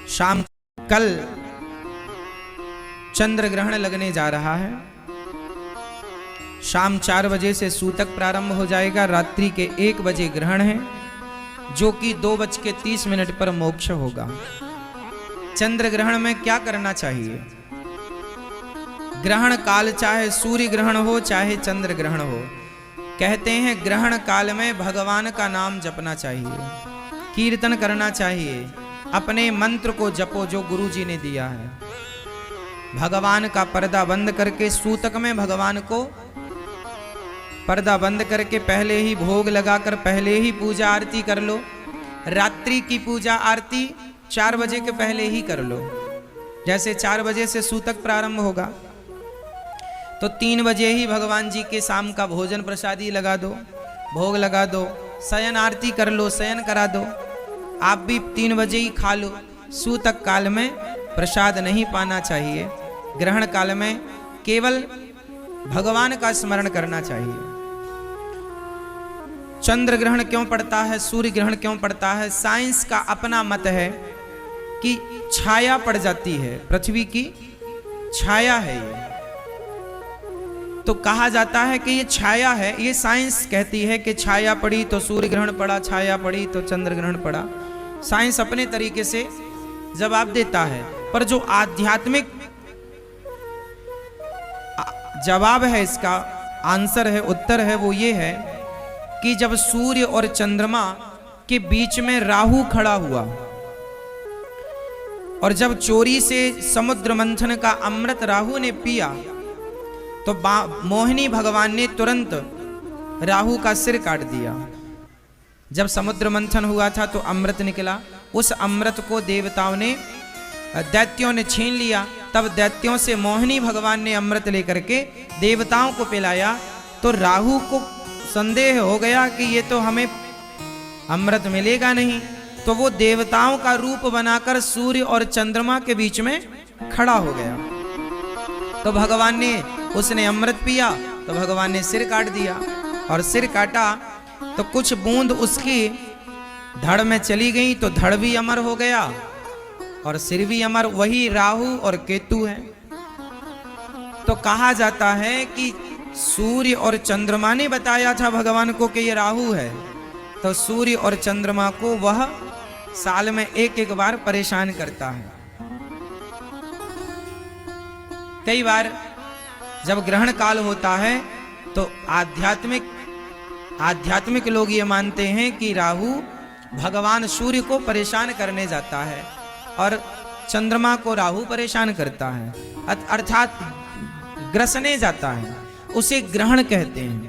शाम कल चंद्र ग्रहण लगने जा रहा है। शाम 4 बजे से सूतक प्रारंभ हो जाएगा। रात्रि के 1 बजे ग्रहण है, जो कि 2:30 पर मोक्ष होगा। चंद्र ग्रहण में क्या करना चाहिए? ग्रहण काल चाहे सूर्य ग्रहण हो चाहे चंद्र ग्रहण हो, कहते हैं ग्रहण काल में भगवान का नाम जपना चाहिए, कीर्तन करना चाहिए, अपने मंत्र को जपो जो गुरु जी ने दिया है। भगवान का पर्दा बंद करके सूतक में भगवान को पर्दा बंद करके पहले ही भोग लगाकर पहले ही पूजा आरती कर लो। रात्रि की पूजा आरती 4 बजे के पहले ही कर लो। जैसे 4 बजे से सूतक प्रारंभ होगा तो 3 बजे ही भगवान जी के शाम का भोजन प्रसादी लगा दो, भोग लगा दो, शयन आरती कर लो, शयन करा दो। आप भी 3 बजे ही खा लो। सूतक काल में प्रसाद नहीं पाना चाहिए। ग्रहण काल में केवल भगवान का स्मरण करना चाहिए। चंद्र ग्रहण क्यों पड़ता है, सूर्य ग्रहण क्यों पड़ता है? साइंस का अपना मत है कि छाया पड़ जाती है, पृथ्वी की छाया है ये, तो कहा जाता है कि ये छाया है। ये साइंस कहती है कि छाया पड़ी तो सूर्य ग्रहण पड़ा, छाया पड़ी तो चंद्र ग्रहण पड़ा। साइंस अपने तरीके से जवाब देता है, पर जो आध्यात्मिक जवाब है, इसका आंसर है, उत्तर है, वो ये है कि जब सूर्य और चंद्रमा के बीच में राहु खड़ा हुआ और जब चोरी से समुद्र मंथन का अमृत राहु ने पिया तो मोहिनी भगवान ने तुरंत राहु का सिर काट दिया। जब समुद्र मंथन हुआ था तो अमृत निकला, उस अमृत को देवताओं ने, दैत्यों ने छीन लिया। तब दैत्यों से मोहिनी भगवान ने अमृत लेकर के देवताओं को पिलाया। तो राहु को संदेह हो गया कि ये तो हमें अमृत मिलेगा नहीं, तो वो देवताओं का रूप बनाकर सूर्य और चंद्रमा के बीच में खड़ा हो गया। तो भगवान ने, उसने अमृत पिया तो भगवान ने सिर काट दिया, और सिर काटा तो कुछ बूंद उसकी धड़ में चली गई तो धड़ भी अमर हो गया और सिर भी अमर। वही राहु और केतु है। तो कहा जाता है कि सूर्य और चंद्रमा ने बताया था भगवान को कि ये राहु है, तो सूर्य और चंद्रमा को वह साल में एक बार परेशान करता है। कई बार जब ग्रहण काल होता है तो आध्यात्मिक लोग ये मानते हैं कि राहु भगवान सूर्य को परेशान करने जाता है और चंद्रमा को राहु परेशान करता है, अर्थात ग्रसने जाता है, उसे ग्रहण कहते हैं।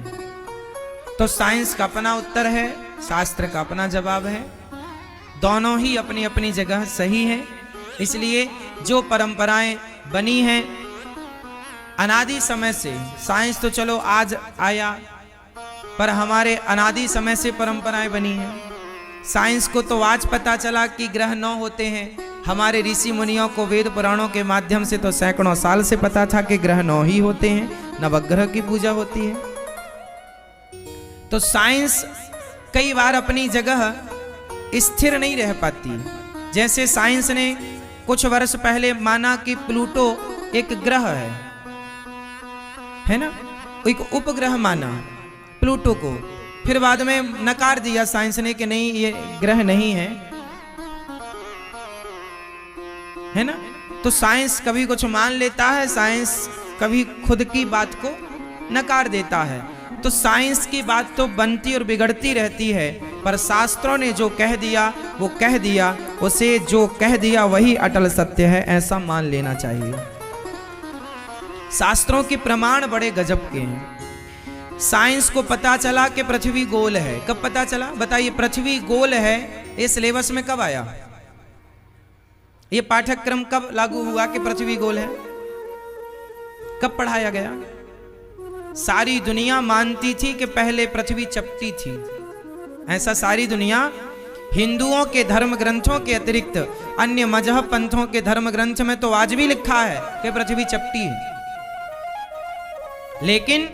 तो साइंस का अपना उत्तर है, शास्त्र का अपना जवाब है। दोनों ही अपनी अपनी जगह सही है। इसलिए जो परंपराएं बनी हैं अनादि समय से, साइंस तो चलो आज आया, पर हमारे अनादि समय से परंपराएं बनी हैं। साइंस को तो आज पता चला कि ग्रह 9 होते हैं। हमारे ऋषि मुनियों को वेद पुराणों के माध्यम से तो सैकड़ों साल से पता था कि ग्रह 9 ही होते हैं, नवग्रह की पूजा होती है। तो साइंस कई बार अपनी जगह स्थिर नहीं रह पाती। जैसे साइंस ने कुछ वर्ष पहले माना कि प्लूटो एक ग्रह है ना, एक उपग्रह माना प्लूटो को, फिर बाद में नकार दिया साइंस ने कि नहीं ये ग्रह नहीं है ना। तो साइंस कभी कुछ मान लेता है, साइंस कभी खुद की बात को नकार देता है। तो साइंस की बात तो बनती और बिगड़ती रहती है, पर शास्त्रों ने जो कह दिया वो कह दिया, उसे जो कह दिया वही अटल सत्य है, ऐसा मान लेना चाहिए। शास्त्रों के प्रमाण बड़े गजब के हैं। साइंस को पता चला कि पृथ्वी गोल है। कब पता चला बताइए? पृथ्वी गोल है ये सिलेबस में कब आया? ये पाठ्यक्रम कब लागू हुआ कि पृथ्वी गोल है? कब पढ़ाया गया? सारी दुनिया मानती थी कि पहले पृथ्वी चपटी थी। ऐसा सारी दुनिया, हिंदुओं के धर्म ग्रंथों के अतिरिक्त अन्य मजहब पंथों के धर्म ग्रंथ में तो आज भी लिखा है कि पृथ्वी चपटी है। लेकिन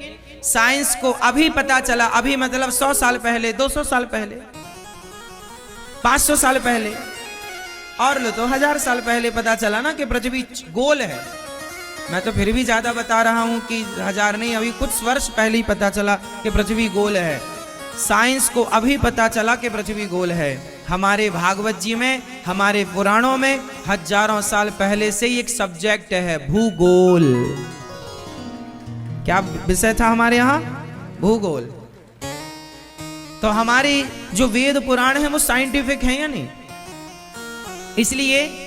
साइंस को अभी पता चला, अभी मतलब 100 साल पहले, 200 साल पहले, 500 साल पहले, और लो तो 1000 साल पहले पता चला ना कि पृथ्वी गोल है। मैं तो फिर भी ज्यादा बता रहा हूं कि 1000 नहीं, अभी कुछ वर्ष पहले ही पता चला कि पृथ्वी गोल है। साइंस को अभी पता चला कि पृथ्वी गोल है। हमारे भागवत जी में, हमारे पुराणों में हजारों साल पहले से ही एक सब्जेक्ट है, भूगोल। क्या विषय था हमारे यहां? भूगोल। तो हमारी जो वेद पुराण है वो साइंटिफिक है या नहीं? इसलिए